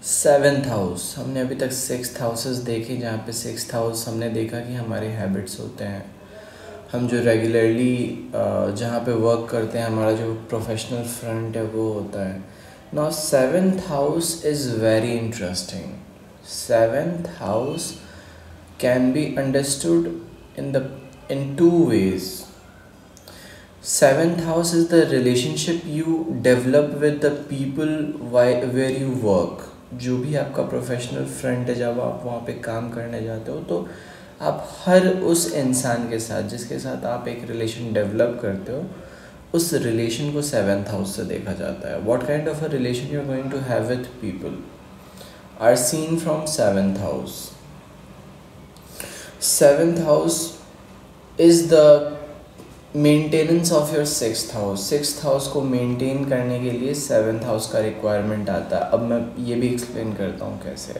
Seventh house, हमने अभी तक सिक्स्थ हाउसेस देखे, जहाँ पे सिक्स्थ हाउस हमने देखा कि हमारे हैबिट्स होते हैं, हम जो रेगुलरली जहाँ पे वर्क करते हैं, हमारा जो प्रोफेशनल फ्रंट है वो होता है. Now seventh house is very interesting. Seventh house can be understood in two ways. Seventh house is the relationship you develop with the people where you work. जो भी आपका प्रोफेशनल फ्रंट है, जब आप वहाँ पे काम करने जाते हो तो आप हर उस इंसान के साथ जिसके साथ आप एक रिलेशन डेवलप करते हो, उस रिलेशन को सेवेंथ हाउस से देखा जाता है. What kind of a relation you are going to have with people are seen from seventh house. Seventh house is the maintenance of your sixth house. Sixth house को maintain करने के लिए seventh house का requirement आता है. अब मैं ये भी एक्सप्लेन करता हूँ कैसे.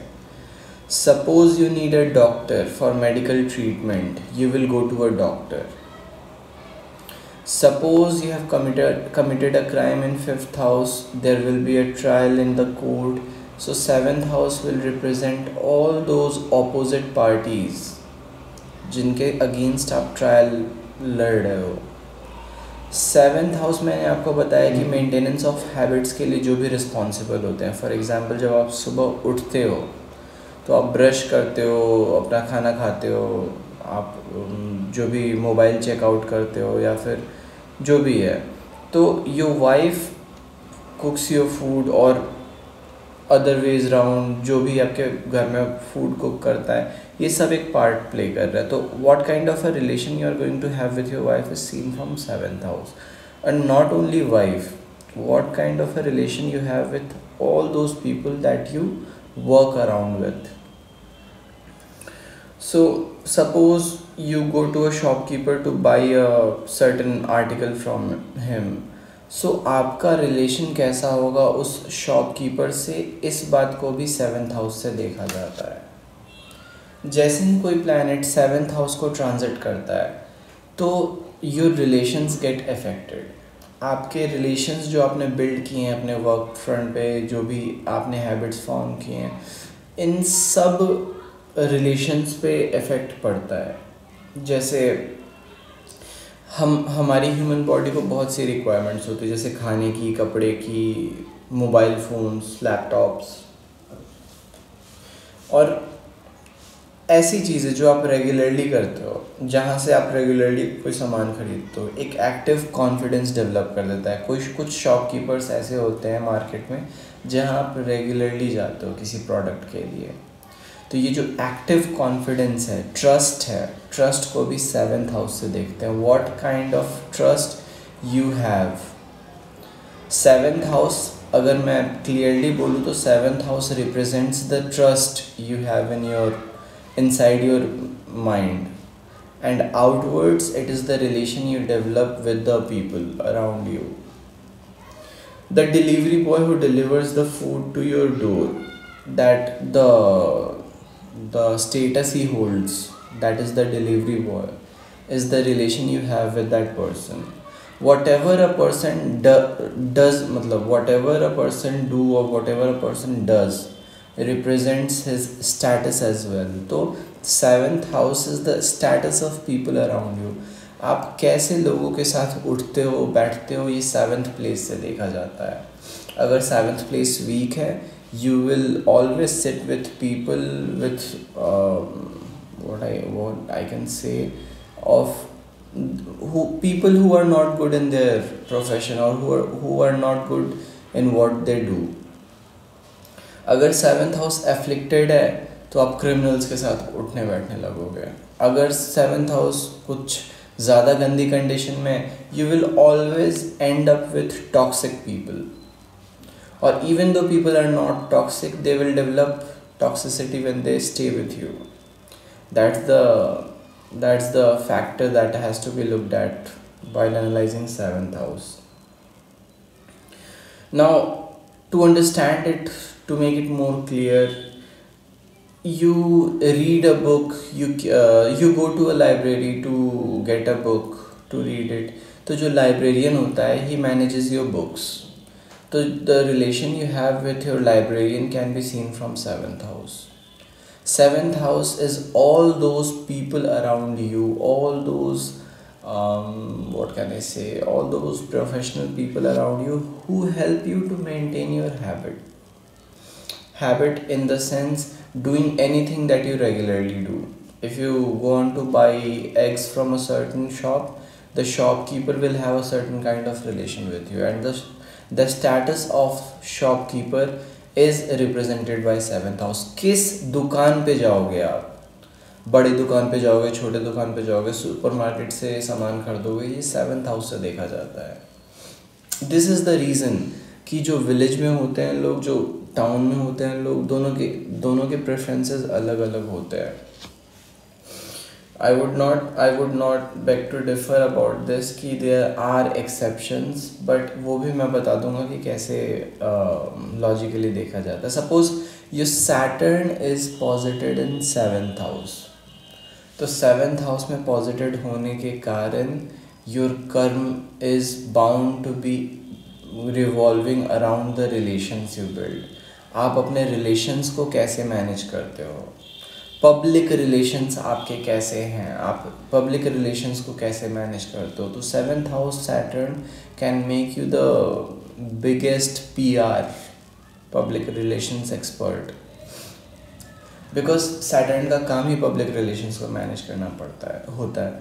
Suppose you need a doctor for medical treatment, you will go to a doctor. Suppose you have committed a crime in fifth house, there will be a trial in the court, so seventh house will represent all those opposite parties जिनके against आप trial लड़ रहे हो. Seventh house मैंने आपको बताया कि maintenance of habits के लिए जो भी रिस्पॉन्सिबल होते हैं. फॉर एग्जांपल, जब आप सुबह उठते हो तो आप ब्रश करते हो, अपना खाना खाते हो, आप जो भी मोबाइल चेकआउट करते हो या फिर जो भी है, तो योर वाइफ कुक्स योर फूड और अदर वेज राउंड जो भी आपके घर में फूड कुक करता है, ये सब एक पार्ट प्ले कर रहा है. तो what kind of a relation you are going to have with your wife is seen from seventh house. And not only wife, what kind of a relation you have with all those people that you work around with. So suppose you go to a shopkeeper to buy a certain article from him. So आपका relation कैसा होगा उस shopkeeper से, इस बात को भी seventh house से देखा जाता है. जैसे ही कोई प्लैनेट सेवेंथ हाउस को ट्रांजिट करता है तो योर रिलेशंस गेट अफेक्टेड. आपके रिलेशंस जो आपने बिल्ड किए हैं अपने वर्क फ्रंट पे, जो भी आपने हैबिट्स फॉर्म किए हैं, इन सब रिलेशंस पे इफ़ेक्ट पड़ता है. जैसे हमारी ह्यूमन बॉडी को बहुत सी रिक्वायरमेंट्स होती है, जैसे खाने की, कपड़े की, मोबाइल फ़ोन्स, लैपटॉप्स और ऐसी चीज़ें जो आप रेगुलरली करते हो, जहाँ से आप रेगुलरली कोई सामान खरीदते हो. एक एक्टिव कॉन्फिडेंस डेवलप कर देता है. कुछ शॉपकीपर्स ऐसे होते हैं मार्केट में जहाँ आप रेगुलरली जाते हो किसी प्रोडक्ट के लिए. तो ये जो एक्टिव कॉन्फिडेंस है, ट्रस्ट है, ट्रस्ट को भी सेवेंथ हाउस से देखते हैं. What kind of trust you have. Seventh house, अगर मैं क्लियरली बोलूँ तो seventh house represents the trust you have inside your mind, and outwards it is the relation you develop with the people around you. The delivery boy who delivers the food to your door, that the status he holds, that is the delivery boy, is the relation you have with that person. Whatever a person does, मतलब whatever a person do or whatever a person does represents his status as well. तो seventh house is the status of people around you. आप कैसे लोगों के साथ उठते हो, बैठते हो, ये सेवेंथ प्लेस से देखा जाता है. अगर सेवेंथ प्लेस वीक है, you will always sit with people with what I can say of people who are not good in their profession or who are not good in what they do. अगर seventh house afflicted है तो आप criminals के साथ उठने बैठने लगोगे. अगर सेवेंथ हाउस कुछ ज़्यादा गंदी कंडीशन में, you will always and up with toxic people. Or even though people are not toxic, they will develop toxicity when they stay with you. That's the factor that has to be looked at while analyzing seventh house. Now, to understand it, to make it more clear, you read a book, you go to a library to get a book to read it. तो जो librarian होता है, he manages your books. तो the relation you have with your librarian can be seen from seventh house. Seventh house is all those people around you, all those what can I say, all those professional people around you who help you to maintain your habit in the sense doing anything that you regularly do. If you go on to buy eggs from a certain shop, the shopkeeper will have a certain kind of relation with you, and the status of shopkeeper is represented by seventh house. किस दुकान पे जाओगे आप, बड़ी दुकान पे जाओगे, छोटे दुकान पे जाओगे, सुपरमार्केट से सामान खरीदोगे, ये सेवन्थ हाउस से देखा जाता है. दिस इज़ द रीज़न कि जो विलेज में होते हैं लोग, जो टाउन में होते हैं लोग, दोनों के प्रेफरेंसेस अलग अलग होते हैं. I would not beg to differ about this कि there are exceptions, but वो भी मैं बता दूंगा कि कैसे logically देखा जाता है. Suppose your Saturn is posited in seventh house, तो सेवेंथ हाउस में पॉजिटेड होने के कारण your karma is bound to be revolving around the relations you build. आप अपने रिलेशंस को कैसे मैनेज करते हो, पब्लिक रिलेशंस आपके कैसे हैं, आप पब्लिक रिलेशंस को कैसे मैनेज करते हो. तो seventh house Saturn can make you the biggest PR, public relations expert, because Saturn का काम ही पब्लिक रिलेशंस को मैनेज करना होता है.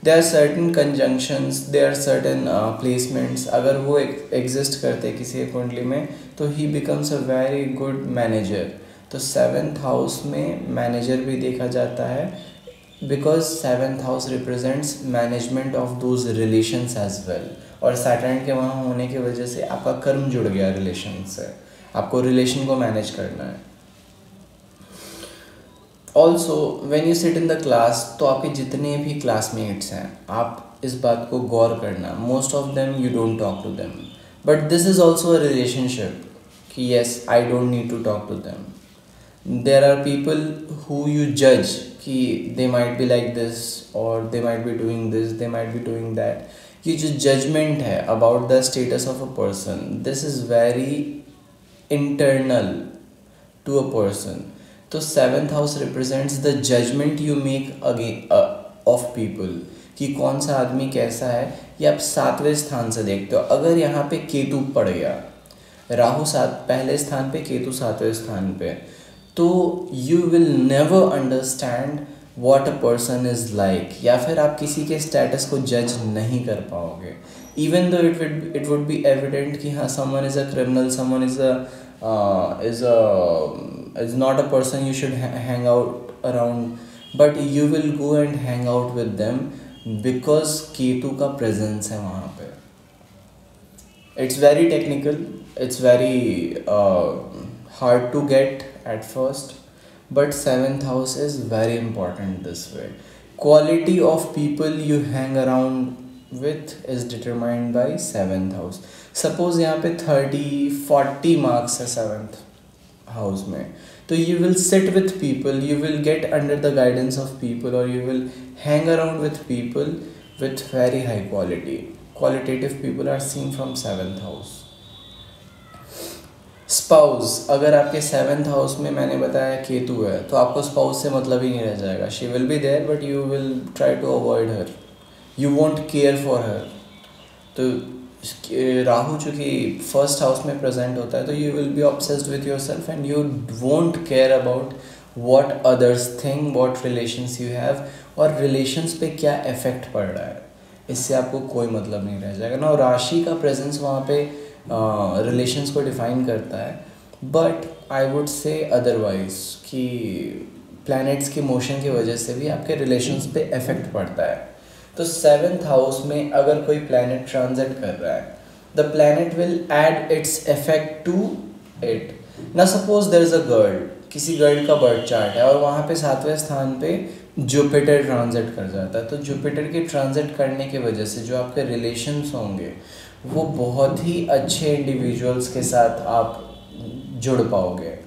There are certain conjunctions, there are certain placements, अगर वो एग्जिस्ट करते किसी कुंडली में तो ही becomes a very good manager. तो सेवेंथ हाउस में मैनेजर भी देखा जाता है, because seventh house represents management of those relations as well. और सैटर्न के वहाँ होने की वजह से आपका कर्म जुड़ गया रिलेशन से, आपको रिलेशन को मैनेज करना है. Also when you sit in the class, तो आपके जितने भी क्लासमेट्स हैं, आप इस बात को गौर करना, most of them you don't talk to them, but this is also a relationship कि yes I don't need to talk to them. There are people who you जज कि they might be like this और they might be doing this, they might be doing that. ये जो judgement है about the status of a person, this is very internal to a person. तो seventh house represents the judgment you make again of people कि कौन सा आदमी कैसा है. ये आप सातवें स्थान से देखते हो. अगर यहाँ पे केतु पड़ गया, राहु पहले स्थान पे, केतु सातवें स्थान पे, तो you will never understand what a person is like, या फिर आप किसी के स्टेटस को जज नहीं कर पाओगे. Even though it would be evident कि हाँ someone is a criminal, someone is not a person you should hang out around, but you will go and hang out with them because Ketu का presence है वहाँ पे. It's very technical, it's very hard to get at first, but seventh house is very important this way. Quality of people you hang around with is determined by seventh house. Suppose यहाँ पे 30-40 marks है seventh house में, तो you will sit with people, you will get under the guidance of people, और you will hang around with people with very high quality. Qualitative people are seen from seventh house. Spouse, अगर आपके seventh house में मैंने बताया केतु है, तो आपको spouse से मतलब ही नहीं रह जाएगा. She will be there but you will try to avoid her, you won't care for her. तो राहु चूँकि फर्स्ट हाउस में प्रेजेंट होता है, तो you will be obsessed with your self and you won't care about what others think, what relations you have, और relations पे क्या effect पड़ रहा है, इससे आपको कोई मतलब नहीं रह जाएगा ना. राशि का प्रेजेंस वहाँ पे रिलेशंस को डिफाइन करता है, but I would say otherwise कि प्लैनेट्स की मोशन की वजह से भी आपके रिलेशंस पे इफेक्ट पड़ता है. तो सेवेंथ हाउस में अगर कोई प्लैनेट ट्रांजिट कर रहा है, the planet will add its effect to it. ना suppose there is a girl, किसी गर्ल का बर्थ चार्ट है और वहाँ पे सातवें स्थान पे जुपिटर ट्रांजिट कर जाता है. तो जुपिटर के ट्रांजिट करने की वजह से जो आपके रिलेशंस होंगे वो बहुत ही अच्छे इंडिविजुअल्स के साथ आप जुड़ पाओगे.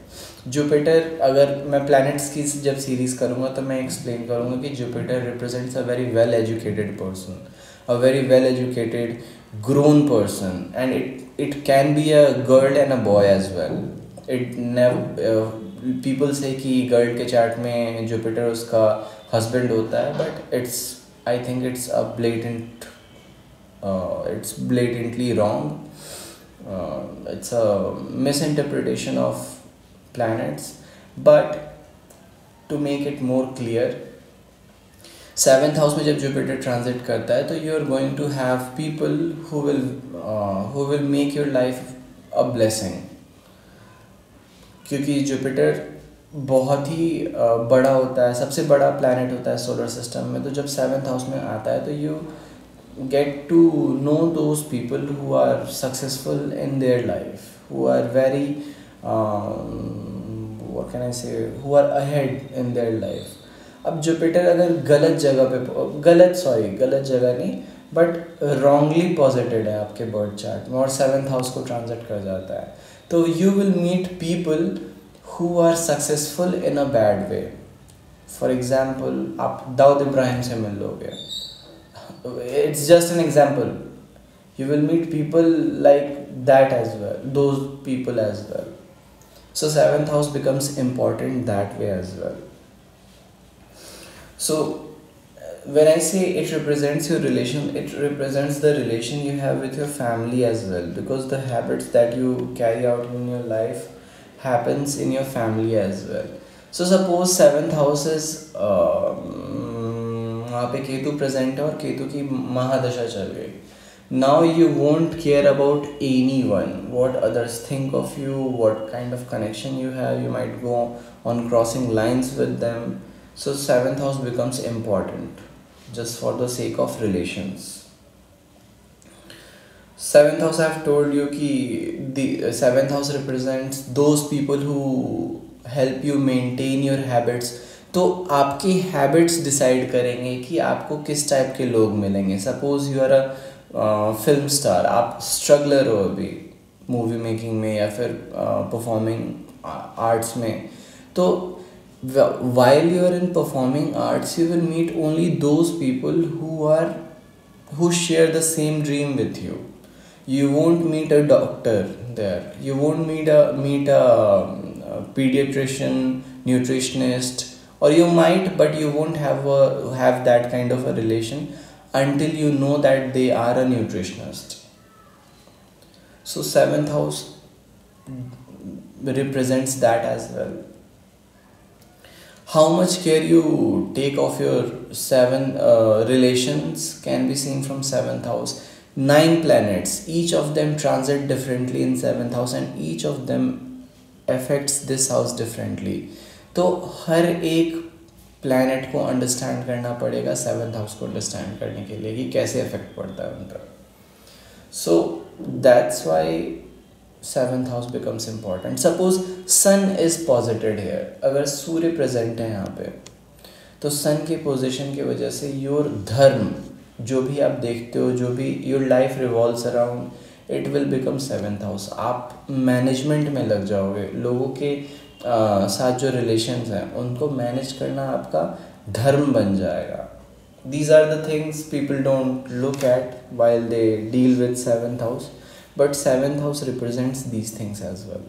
जुपिटर, अगर मैं प्लैनेट्स की जब सीरीज़ करूँगा तो मैं एक्सप्लेन करूँगा कि Jupiter represents a very well educated person, a very well educated grown person, and it can be a girl and a boy as well. It never people say कि girl के chart में Jupiter उसका husband होता है, but it's I think it's blatantly wrong. It's a misinterpretation of planets. But to make it more clear, 7th house में जब Jupiter transit करता है तो you are going to have people who will make your life a blessing. क्योंकि Jupiter बहुत ही बड़ा होता है, सबसे बड़ा प्लैनेट होता है सोलर सिस्टम में. तो जब 7th हाउस में आता है तो you get to know those people who are successful in their life, who are very what can I say, who are ahead in their life. अब जुपिटर अगर गलत जगह नहीं बट रॉन्गली पॉजिटेड है आपके बर्थ चार्ट में और 7th हाउस को ट्रांजिट कर जाता है, तो you will meet people who are successful in a bad way. For example आप दाऊद इब्राहिम से मिल लोगे. It's just an example. You will meet people like that as well, those people as well. So 7th house becomes important that way as well. So when I say it represents your relation, it represents the relation you have with your family as well, because the habits that you carry out in your life happens in your family as well. So suppose 7th house is वहाँ पे Ketu present है और केतु की महादशा चल गई. Now you won't care about any one, what others think of you, what kind of connection you have. You might go on crossing lines with them. So 7th house becomes important just for the sake of relations. 7th house, I have told you कि the 7th house represents those people who help you maintain your habits. तो आपके habits decide करेंगे कि आपको किस type के लोग मिलेंगे. Suppose you are a film star, आप स्ट्रगलर हो अभी मूवी मेकिंग में या फिर परफॉर्मिंग आर्ट्स में, तो while you are in performing arts you will meet only those people who share the same dream with you. You won't meet a doctor there, you won't meet a pediatrician, nutritionist, or you might, but you won't have that kind of a relation until you know that they are a nutritionist. So 7th house represents that as well. How much care you take of your 7 relations can be seen from 7th house. 9 planets, each of them transit differently in 7th house and each of them affects this house differently. तो हर एक planet को understand करना पड़ेगा 7th house को understand करने के लिए कि कैसे इफेक्ट पड़ता है उनका. So that's why 7th house becomes important. Suppose sun is posited here, अगर सूर्य प्रेजेंट है यहाँ पे, तो सन के पोजीशन की वजह से योर धर्म, जो भी आप देखते हो, जो भी your life revolves around, it will become 7th house. आप मैनेजमेंट में लग जाओगे, लोगों के साथ जो रिलेशंस हैं उनको मैनेज करना आपका धर्म बन जाएगा. These are the things people don't look at while they deal with 7th house. But 7th house represents these things as well.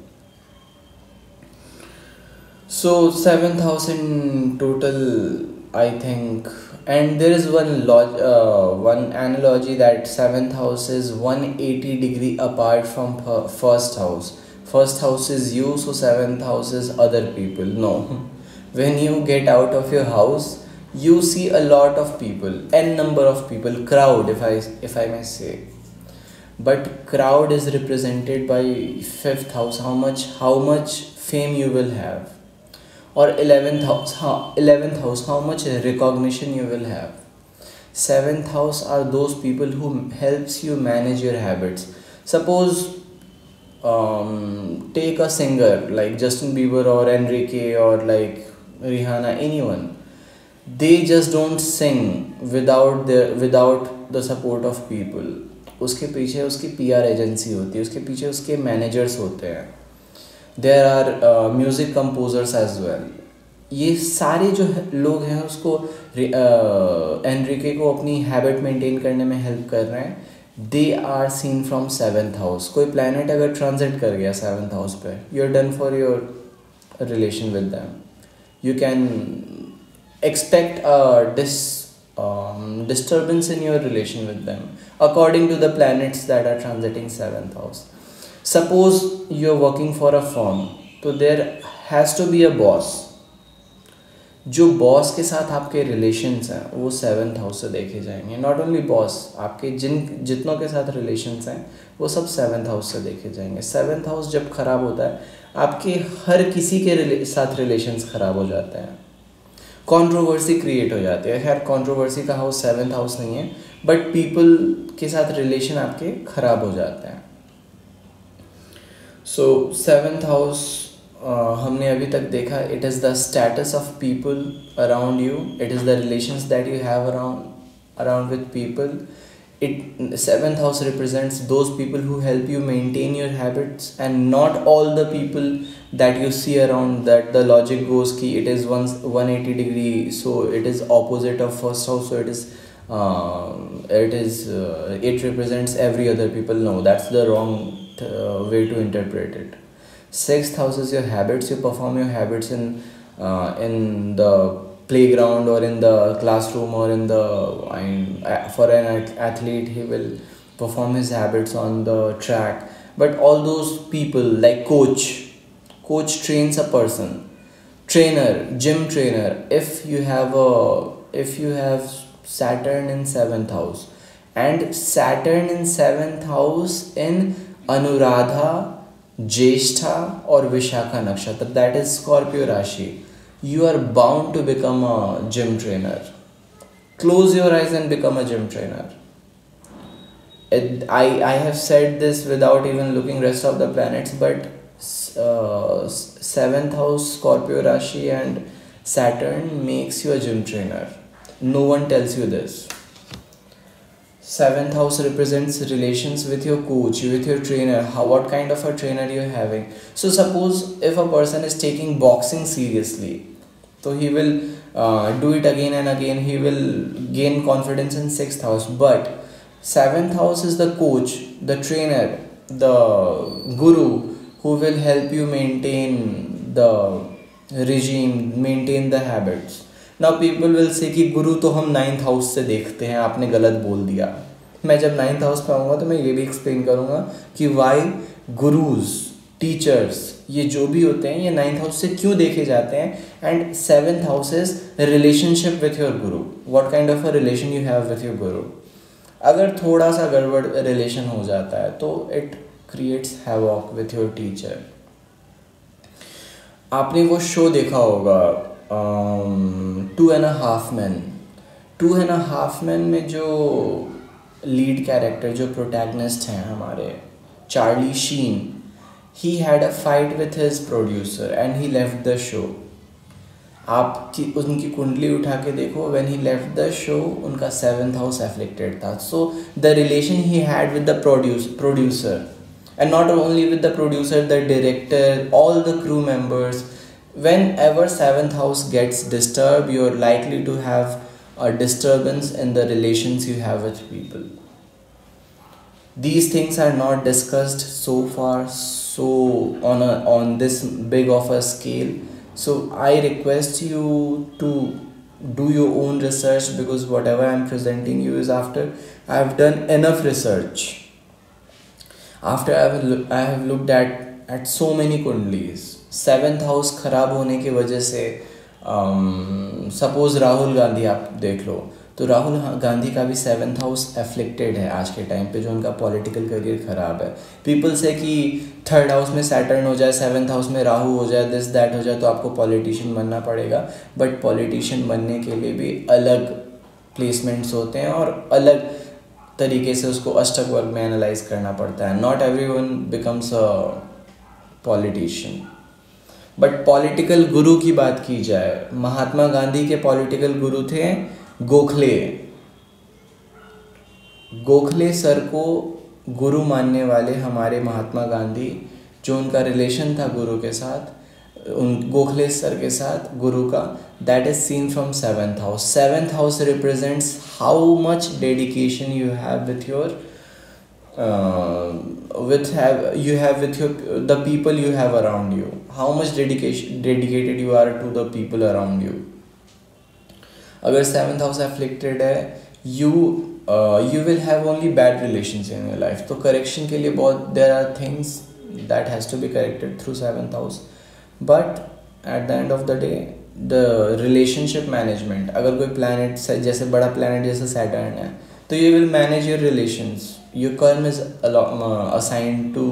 So 7th house in total, I think, and there is one analogy that 7th house is 180 degree apart from first house. First house is you, so 7th house is other people. No, when you get out of your house, you see a lot of people, n number of people, crowd, if I may say. But crowd is represented by 5th house, how much fame you will have, or 11th house, how much recognition you will have. 7th house are those people who helps you manage your habits. Suppose take a singer like Justin Bieber or Enrique or like Rihanna, anyone. They just don't sing without the support of people. उसके पीछे उसकी PR agency होती है, उसके पीछे उसके managers होते हैं. There are music composers as well. ये सारे जो लोग हैं उसको एनरिके को अपनी हैबिट मेंटेन करने में हेल्प कर रहे हैं. They are seen from seventh house. कोई प्लानट अगर ट्रांजिट कर गया सेवेंथ हाउस पे, you are done for your relation with them. You can expect a disturbance in your relation with them according to the planets that are transiting seventh house. Suppose you're working for a firm, तो there has to be a boss. जो boss के साथ आपके relations हैं वो seventh house से देखे जाएंगे. नॉट ओनली बॉस, आपके जितनों के साथ रिलेशंस हैं वो सब सेवन्थ हाउस से देखे जाएंगे. सेवन्थ हाउस जब खराब होता है, आपके हर किसी के साथ रिलेशंस ख़राब हो जाते हैं, कंट्रोवर्सी क्रिएट हो जाती है. खैर कंट्रोवर्सी का हाउस सेवन्थ हाउस नहीं है, बट पीपल के साथ रिलेशन आपके ख़राब हो जाते हैं. सो सेवन्थ हाउस हमने अभी तक देखा, it is the status of people around you, it is the relations that you have around with people. Seventh house represents those people who help you maintain your habits, and not all the people that you see around, that the logic goes ki it is 180 degree, so it is opposite of first house, so it represents every other people. No, that's the wrong way to interpret it. Sixth house is your habits. You perform your habits in the playground or in the classroom or in the for an athlete, he will perform his habits on the track. But all those people like coach trains a person, trainer, gym trainer. If you have Saturn in seventh house, and Saturn in seventh house in Anuradha, Jyeshtha or Vishakha nakshatra, that is Scorpio Rashi, you are bound to become a gym trainer. Close your eyes and become a gym trainer. I have said this without even looking rest of the planets, but seventh house Scorpio Rashi and Saturn makes you a gym trainer. No one tells you this. Seventh house represents relations with your coach, with your trainer. What kind of a trainer you're having. So suppose if a person is taking boxing seriously, so he will do it again and again. He will gain confidence in sixth house. But seventh house is the coach, the trainer, the guru who will help you maintain the regime, maintain the habits. Now people will say कि गुरु तो हम ninth house से देखते हैं, आपने गलत बोल दिया. मैं जब नाइन्थ हाउस पे आऊँगा तो मैं ये भी एक्सप्लेन करूँगा कि वाई गुरुज, टीचर्स, ये जो भी होते हैं ये नाइन्थ हाउस से क्यों देखे जाते हैं. And seventh house is relationship with your guru. What kind of a relation you have with your guru. अगर थोड़ा सा गड़बड़ रिलेशन हो जाता है तो it creates havoc with your teacher. आपने वो शो देखा होगा टू एंड हाफ मैन में जो लीड कैरेक्टर, जो प्रोटैगनिस्ट हैं हमारे, Charlie Sheen, he had a fight with his producer and he left the show. आप उनकी कुंडली उठा के देखो, when he left the show उनका सेवेंथ हाउस एफ्लिक्टेड था. So the relation he had with the producer, and not only with the producer, the director, all the crew members. Whenever seventh house gets disturbed, you're likely to have a disturbance in the relations you have with people. These things are not discussed so far, so on this big of a scale. So I request you to do your own research, because whatever I'm presenting you is after I've done enough research. After I have looked at so many कुंडलीज. Seventh house ख़राब होने की वजह से suppose Rahul Gandhi आप देख लो, तो राहुल गांधी का भी सेवेंथ हाउस एफ्लिक्टेड है आज के टाइम पे, जो उनका पॉलिटिकल करियर ख़राब है. पीपल से कि थर्ड हाउस में सैटर्न हो जाए, सेवेंथ हाउस में राहु हो जाए, दिस दैट हो जाए तो आपको पॉलिटिशियन बनना पड़ेगा. बट पॉलिटिशियन बनने के लिए भी अलग प्लेसमेंट्स होते हैं और अलग तरीके से उसको अष्टक वर्ग में एनालाइज करना पड़ता है. Not everyone becomes a politician. But political गुरु की बात की जाए, महात्मा गांधी के पॉलिटिकल गुरु थे गोखले. गोखले सर को गुरु मानने वाले हमारे महात्मा गांधी, जो उनका रिलेशन था गुरु के साथ, उन गोखले सर के साथ गुरु का, that is seen from seventh house. Seventh house represents how much dedication you have with your uh, with have you have with your the people you have around you, how much dedicated you are to the people around you. अगर seventh house afflicted है, you you will have only bad relations in your life. तो correction के लिए बहुत there are things that has to be corrected through seventh house. But at the end of the day the relationship management, अगर कोई planet जैसे बड़ा planet जैसे Saturn है, तो you will manage your relations. Your karma is assigned to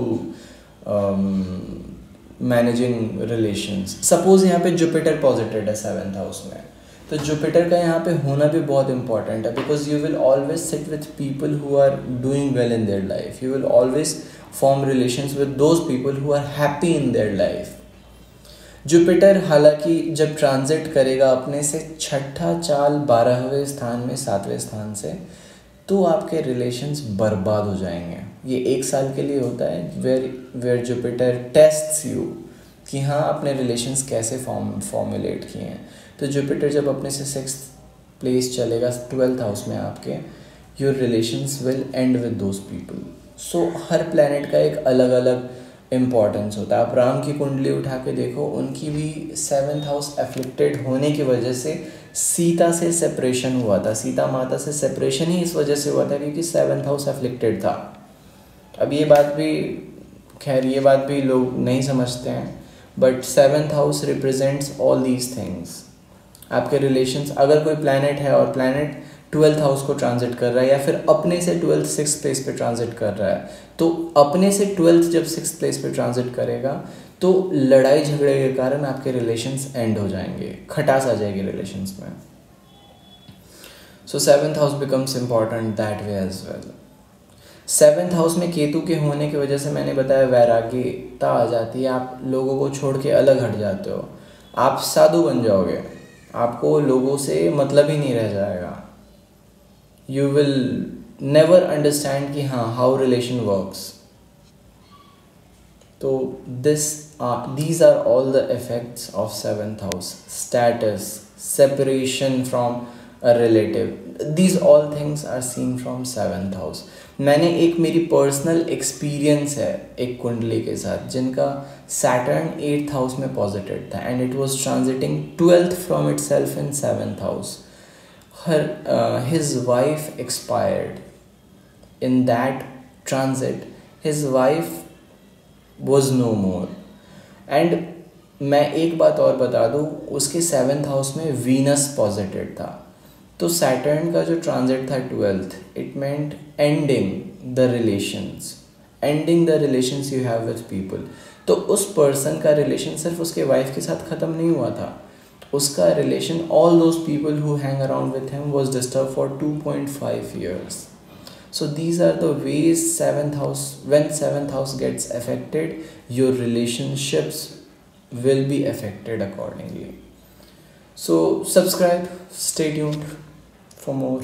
managing relations. Suppose यहाँ पे Jupiter पॉजिटेड है सेवन्थ हाउस में, तो जुपिटर का यहाँ पे होना भी बहुत इंपॉर्टेंट है. Because you will always sit with people who are doing well in their life. You will always form relations with those people who are happy in their life. Jupiter हालांकि जब transit करेगा अपने से छठा चाल 12वें स्थान में 7वें स्थान से, तो आपके रिलेशंस बर्बाद हो जाएंगे. ये 1 साल के लिए होता है वेयर जुपिटर टेस्ट्स यू कि हाँ अपने रिलेशंस कैसे फॉर्मुलेट किए हैं. तो जुपिटर जब अपने से 6th प्लेस चलेगा 12th हाउस में आपके, your relations will and with those people. So her planet का एक अलग अलग इम्पॉर्टेंस होता है. आप राम की कुंडली उठा के देखो, उनकी भी 7th हाउस एफ्लिक्टेड होने की वजह से सीता से सेपरेशन हुआ था. सीता माता से सेपरेशन ही इस वजह से हुआ था क्योंकि 7th हाउस एफ्लिक्टेड था. अब ये बात भी खैर ये बात भी लोग नहीं समझते हैं, but 7th house represents all these things. आपके रिलेशंस, अगर कोई प्लैनेट है और प्लैनेट 12th हाउस को ट्रांजिट कर रहा है या फिर अपने से 12th 6th प्लेस पे ट्रांजिट कर रहा है, तो अपने से 12th जब 6th प्लेस पे ट्रांजिट करेगा तो लड़ाई झगड़े के कारण आपके रिलेशंस एंड हो जाएंगे, खटास आ जाएगी रिलेशंस में. So 7th house becomes important that way as well. 7th house में केतु के होने की वजह से मैंने बताया वैराग्यता आ जाती है. आप लोगों को छोड़ के अलग हट जाते हो, आप साधु बन जाओगे, आपको लोगों से मतलब ही नहीं रह जाएगा. यू विल नेवर अंडरस्टैंड कि हाँ हाउ रिलेशन वर्क्स. तो these are all the effects of 7th house. Status, separation from a relative, these all things are seen from 7th house. मैंने एक मेरी पर्सनल एक्सपीरियंस है एक कुंडली के साथ जिनका सैटर्न 8th हाउस में पॉजिटिव था and it was transiting 12th from itself in 7th house. His wife expired in that transit. His wife was no more. And मैं एक बात और बता दूँ, उसके 7th हाउस में वीनस पॉजिटिव था. तो सैटर्न का जो ट्रांजिट था 12th, it meant ending the relations you have with people. तो उस पर्सन का रिलेशन सिर्फ उसके वाइफ के साथ ख़त्म नहीं हुआ था, उसका relation all those people who hang around with him was disturb for 2.5 years. So these are the ways 7th house, when 7th house gets affected, your relationships will be affected accordingly. So subscribe, stay tuned for more.